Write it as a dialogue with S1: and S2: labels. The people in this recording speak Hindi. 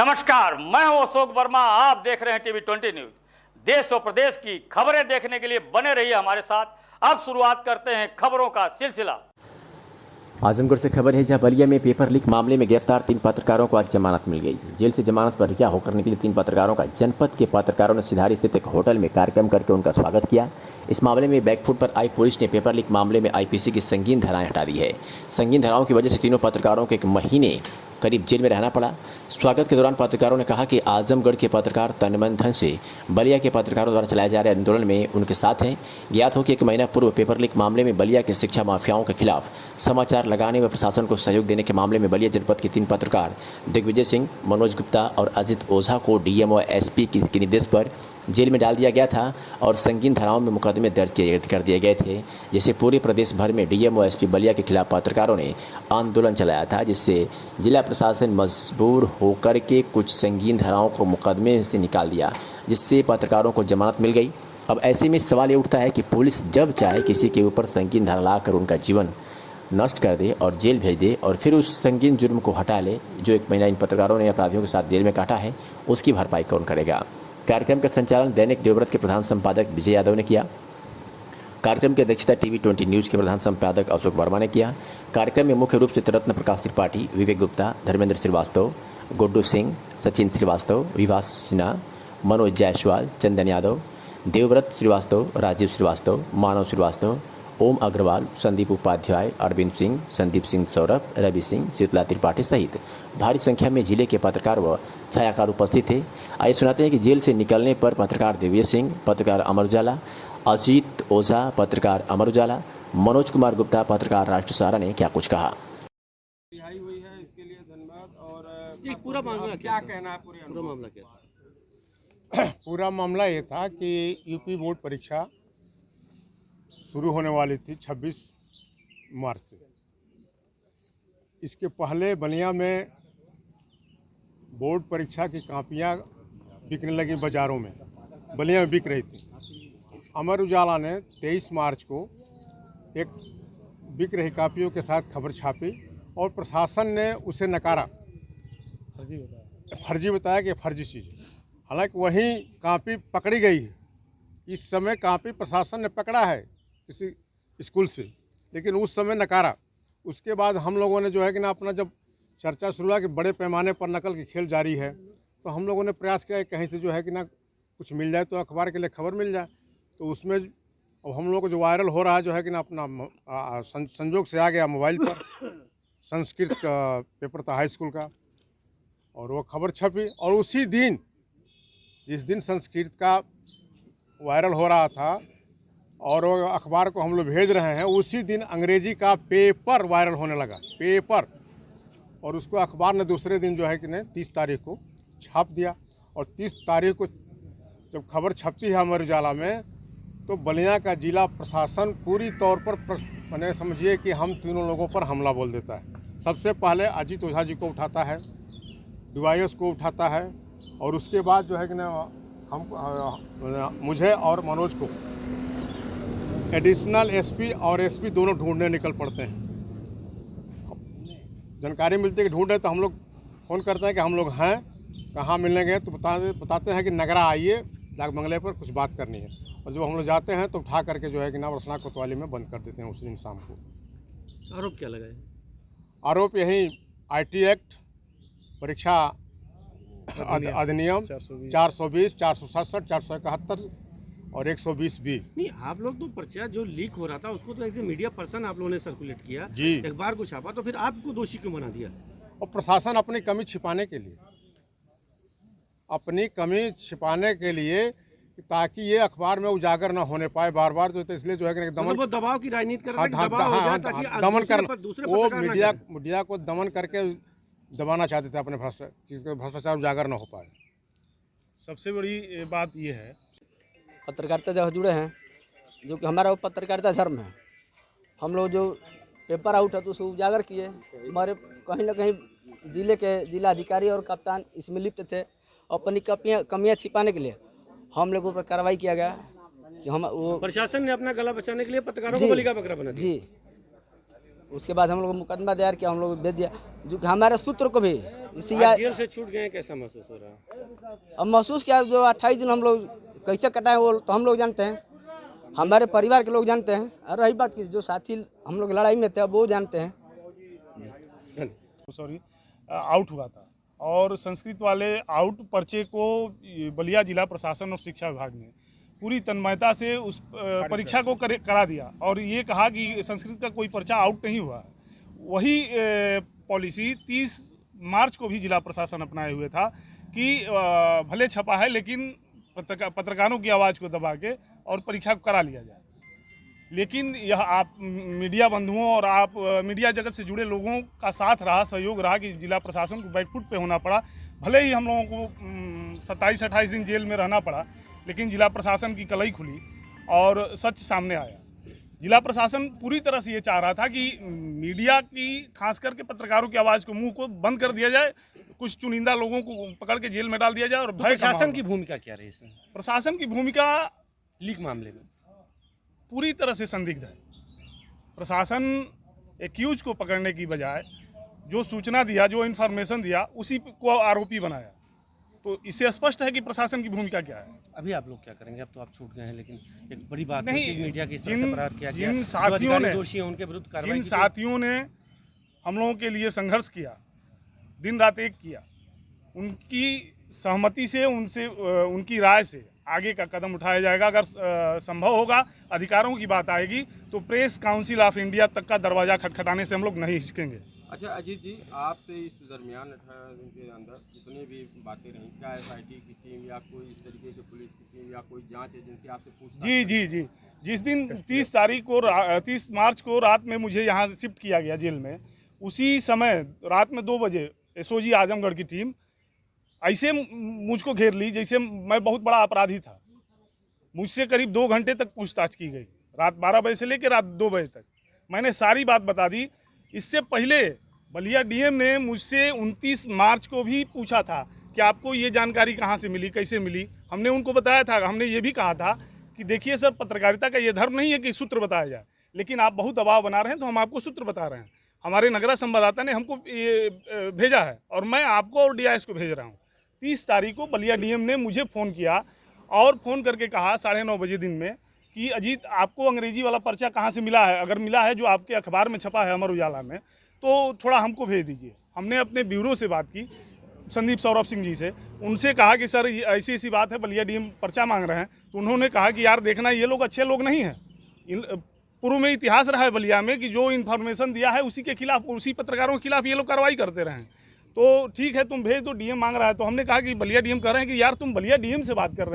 S1: नमस्कार, मैं हूं अशोक वर्मा। आप देख रहे हैं टीवी 20 न्यूज। देश और प्रदेश की खबरें देखने के लिए बने रहिए हमारे साथ। अब शुरुआत करते हैं खबरों का सिलसिला।
S2: आजमगढ़ से खबर है, जहां बलिया में पेपर लीक मामले में गिरफ्तार 3 पत्रकारों को आज जमानत मिल गई। जेल से जमानत पर रिहा होकर निकले 3 पत्रकारों का जनपद के पत्रकारों ने सिधारी स्थित एक होटल में कार्यक्रम करके उनका स्वागत किया। इस मामले में बैकफुट पर आई पुलिस ने पेपर लीक मामले में आईपीसी की संगीन धाराएं हटा दी है। संगीन धाराओं की वजह से तीनों पत्रकारों को 1 महीने करीब जेल में रहना पड़ा। स्वागत के दौरान पत्रकारों ने कहा कि आजमगढ़ के पत्रकार तन मन धन से बलिया के पत्रकारों द्वारा चलाए जा रहे आंदोलन में उनके साथ हैं। ज्ञात हो कि 1 महीना पूर्व पेपर लीक मामले में बलिया के शिक्षा माफियाओं के खिलाफ समाचार लगाने व प्रशासन को सहयोग देने के मामले में बलिया जनपद के 3 पत्रकार दिग्विजय सिंह, मनोज गुप्ता और अजित ओझा को डीएम और एसपी के निर्देश पर जेल में डाल दिया गया था और संगीन धाराओं में मुकदमे दर्ज कर दिए गए थे। जैसे पूरे प्रदेश भर में डीएम और एसपी बलिया के खिलाफ पत्रकारों ने आंदोलन चलाया था, जिससे जिला प्रशासन मजबूर होकर के कुछ संगीन धाराओं को मुकदमे से निकाल दिया, जिससे पत्रकारों को जमानत मिल गई। अब ऐसे में सवाल ये उठता है कि पुलिस जब चाहे किसी के ऊपर संगीन धारा लाकर उनका जीवन नष्ट कर दे और जेल भेज दे और फिर उस संगीन जुर्म को हटा ले जो 1 महीना इन पत्रकारों ने अपराधियों के साथ जेल में काटा है, उसकी भरपाई कौन करेगा। कार्यक्रम का संचालन दैनिक देवव्रत के प्रधान संपादक विजय यादव ने किया। कार्यक्रम की अध्यक्षता टीवी 20 न्यूज के प्रधान संपादक अशोक वर्मा ने किया। कार्यक्रम में मुख्य रूप से रत्न प्रकाश त्रिपाठी, विवेक गुप्ता, धर्मेंद्र श्रीवास्तव, गुड्डू सिंह, सचिन श्रीवास्तव, विभास सिन्हा, मनोज जायसवाल, चंदन यादव, देवव्रत श्रीवास्तव, राजीव श्रीवास्तव, मानव श्रीवास्तव, ओम अग्रवाल, संदीप उपाध्याय, अरविंद सिंह, संदीप सिंह सौरभ, रवि सिंह, शीतला त्रिपाठी सहित भारी संख्या में जिले के पत्रकार व छायाकार उपस्थित थे। आइए सुनाते हैं कि जेल से निकलने पर पत्रकार दिग्विजय सिंह, पत्रकार अमर उजाला, अजीत ओझा, पत्रकार अमर उजाला, मनोज कुमार गुप्ता, पत्रकार राष्ट्र सहारा ने क्या कुछ कहा।
S3: रिहाई हुई है, इसके लिए धन्यवाद। और पूरा मामला क्या कहना है? पूरा मामला क्या था?
S4: पूरा मामला ये था कि यूपी बोर्ड परीक्षा शुरू होने वाली थी 26 मार्च से। इसके पहले बलिया में बोर्ड परीक्षा की कापियां बिकने लगी बाज़ारों में, बलिया में बिक रही थी। अमर उजाला ने 23 मार्च को एक बिक रही कापियों के साथ खबर छापी और प्रशासन ने उसे नकारा, फर्जी बताया कि फर्जी चीज़। हालांकि वही कापी पकड़ी गई है। इस समय कापी प्रशासन ने पकड़ा है किसी स्कूल से, लेकिन उस समय नकारा। उसके बाद हम लोगों ने जो है कि ना अपना जब चर्चा शुरू हुआ कि बड़े पैमाने पर नकल की खेल जारी है, तो हम लोगों ने प्रयास किया कहीं से जो है कि ना कुछ मिल जाए तो अखबार के लिए खबर मिल जाए। तो उसमें अब हम लोग को जो वायरल हो रहा है जो है कि ना अपना संजोग से आ गया मोबाइल पर संस्कृत का पेपर था हाई स्कूल का, और वो खबर छपी। और उसी दिन जिस दिन संस्कृत का वायरल हो रहा था और वो अखबार को हम लोग भेज रहे हैं, उसी दिन अंग्रेजी का पेपर वायरल होने लगा, पेपर। और उसको अखबार ने दूसरे दिन जो है कि ने 30 तारीख को छाप दिया। और 30 तारीख को जब खबर छपती है अमर उजाला में, तो बलिया का जिला प्रशासन पूरी तौर पर मैंने समझिए कि हम तीनों लोगों पर हमला बोल देता है। सबसे पहले अजीत ओझा जी को उठाता है, डीवाईएस को उठाता है, और उसके बाद जो है कि ना हम मुझे और मनोज को एडिशनल एसपी और एसपी दोनों ढूंढने निकल पड़ते हैं। जानकारी मिलती है कि ढूंढ रहे, तो हम लोग फ़ोन करते हैं कि हम लोग हैं, कहाँ मिलने गए, तो बताते हैं कि नगरा आइए, डाक बंगले पर कुछ बात करनी है। और जब हम लोग जाते हैं तो उठा करके जो है कि ना रसना कोतवाली में बंद कर देते हैं उस दिन शाम को।
S3: आरोप क्या लगाए?
S4: आरोप यही IT एक्ट, परीक्षा अधिनियम 420, 467, 471 और 120B।
S3: नहीं, आप लोग तो पर्चा जो लीक हो रहा था उसको तो एज ए मीडिया पर्सन आप लोगों ने सर्कुलेट किया
S4: जी,
S3: अखबार को छापा, तो फिर आपको दोषी क्यों बना दिया?
S4: और प्रशासन अपनी कमी छिपाने के लिए, अपनी कमी छिपाने के लिए, ताकि ये अखबार में उजागर ना होने पाए बार बार, तो इसलिए जो है कि दमन,
S3: वो दबाव की राजनीति कर रहा है,
S4: दमन करना, वो मीडिया को दमन करके दबाना चाहते थे अपने भ्रष्टाचार उजागर ना हो पाए।
S5: सबसे बड़ी बात ये है,
S6: पत्रकारिता जब जुड़े हैं, जो कि हमारा वो पत्रकारिता धर्म है। हम लोग जो पेपर आउट है तो उसे उजागर किए। हमारे कहीं ना कहीं जिले के जिला अधिकारी और कप्तान इसमें लिप्त थे। अपनी कमियां छिपाने के लिए हम लोगों पर कार्रवाई किया गया कि हम वो
S3: प्रशासन ने अपना गला बचाने के लिए पत्रकारों को बलि का बकरा बना दिया।
S6: जी, उसके बाद हम लोग मुकदमा दायर किया, हम लोग भेज दिया, जो कि हमारे सूत्र को भी इसी
S3: आज जेल से छूट गए, कैसा महसूस हो रहा है?
S6: अब महसूस किया, जो 28 दिन हम लोग कैसे कटाए वो तो हम लोग जानते हैं, हमारे परिवार के लोग जानते हैं, और रही बात की जो साथी हम लोग लड़ाई में थे वो जानते हैं।
S5: सॉरी, आउट हुआ था और संस्कृत वाले आउट पर्चे को बलिया जिला प्रशासन और शिक्षा विभाग ने पूरी तन्मयता से उस परीक्षा को करा दिया और ये कहा कि संस्कृत का कोई पर्चा आउट नहीं हुआ। वही पॉलिसी 30 मार्च को भी जिला प्रशासन अपनाए हुए था कि भले छपा है लेकिन पत्रकारों की आवाज़ को दबा के और परीक्षा को करा लिया जाए। लेकिन यह आप मीडिया बंधुओं और आप मीडिया जगत से जुड़े लोगों का साथ रहा, सहयोग रहा कि जिला प्रशासन को बैकफुट पे होना पड़ा। भले ही हम लोगों को 27-28 दिन जेल में रहना पड़ा, लेकिन जिला प्रशासन की कलई खुली और सच सामने आया। जिला प्रशासन पूरी तरह से ये चाह रहा था कि मीडिया की, खास करके पत्रकारों की आवाज़ को, मुंह को बंद कर दिया जाए, कुछ चुनिंदा लोगों को पकड़ के जेल में डाल दिया जाए और भय।
S3: प्रशासन की भूमिका क्या रही इसमें?
S5: प्रशासन की भूमिका
S3: लीक मामले में
S5: पूरी तरह से संदिग्ध है। प्रशासन एक्यूज को पकड़ने की बजाय जो सूचना दिया, जो इन्फॉर्मेशन दिया, उसी को आरोपी बनाया। तो इससे स्पष्ट है कि प्रशासन की भूमिका क्या है।
S3: अभी आप लोग क्या करेंगे? अब तो आप छूट गए हैं, लेकिन एक बड़ी बात
S5: नहीं,
S3: है कि मीडिया की इस तरह से अपराध किया गया,
S5: जिन साथियों ने,
S3: दोषी हैं उनके विरुद्ध कार्रवाई
S5: जिन साथियों ने हम लोगों के लिए संघर्ष किया, दिन रात एक किया, उनकी सहमति से, उनसे, उनकी राय से आगे का कदम उठाया जाएगा। अगर संभव होगा, अधिकारों की बात आएगी तो प्रेस काउंसिल ऑफ इंडिया तक का दरवाजा खटखटाने से हम लोग नहीं हिचकेंगे।
S3: अच्छा अजीत जी, आपसे इस दरमियान 18 दिन के अंदर जितनी भी बातें रहीं, क्या SIT की टीम या कोई इस तरीके की पुलिस की टीम या कोई जांच एजेंसी आपसे पूछताछ?
S5: जी, जिस दिन 30 मार्च को रात में मुझे यहाँ से शिफ्ट किया गया जेल में, उसी समय रात में 2 बजे SOG आजमगढ़ की टीम ऐसे मुझको घेर ली जैसे मैं बहुत बड़ा अपराधी था। मुझसे करीब 2 घंटे तक पूछताछ की गई, रात 12 बजे से लेकर रात 2 बजे तक। मैंने सारी बात बता दी। इससे पहले बलिया DM ने मुझसे 29 मार्च को भी पूछा था कि आपको ये जानकारी कहाँ से मिली, कैसे मिली। हमने उनको बताया था, हमने ये भी कहा था कि देखिए सर, पत्रकारिता का ये धर्म नहीं है कि सूत्र बताया जाए, लेकिन आप बहुत दबाव बना रहे हैं तो हम आपको सूत्र बता रहे हैं। हमारे नगरा संवाददाता ने हमको ये भेजा है और मैं आपको और DIS को भेज रहा हूँ। 30 तारीख को बलिया DM ने मुझे फ़ोन किया और फ़ोन करके कहा 9:30 बजे दिन में कि अजीत, आपको अंग्रेजी वाला पर्चा कहाँ से मिला है? अगर मिला है जो आपके अखबार में छपा है अमर उजाला में, तो थोड़ा हमको भेज दीजिए। हमने अपने ब्यूरो से बात की, संदीप सौरभ सिंह जी से, उनसे कहा कि सर ऐसी ऐसी बात है, बलिया DM पर्चा मांग रहे हैं। तो उन्होंने कहा कि यार देखना, ये लोग अच्छे लोग नहीं हैं। पूर्व में इतिहास रहा है बलिया में कि जो इन्फॉर्मेशन दिया है उसी के खिलाफ, उसी पत्रकारों के खिलाफ ये लोग कार्रवाई करते रहे। तो ठीक है, तुम भेज दो, DM मांग रहा है। तो हमने कहा कि बलिया DM कह रहे हैं कि यार तुम बलिया DM से बात कर रहे हैं।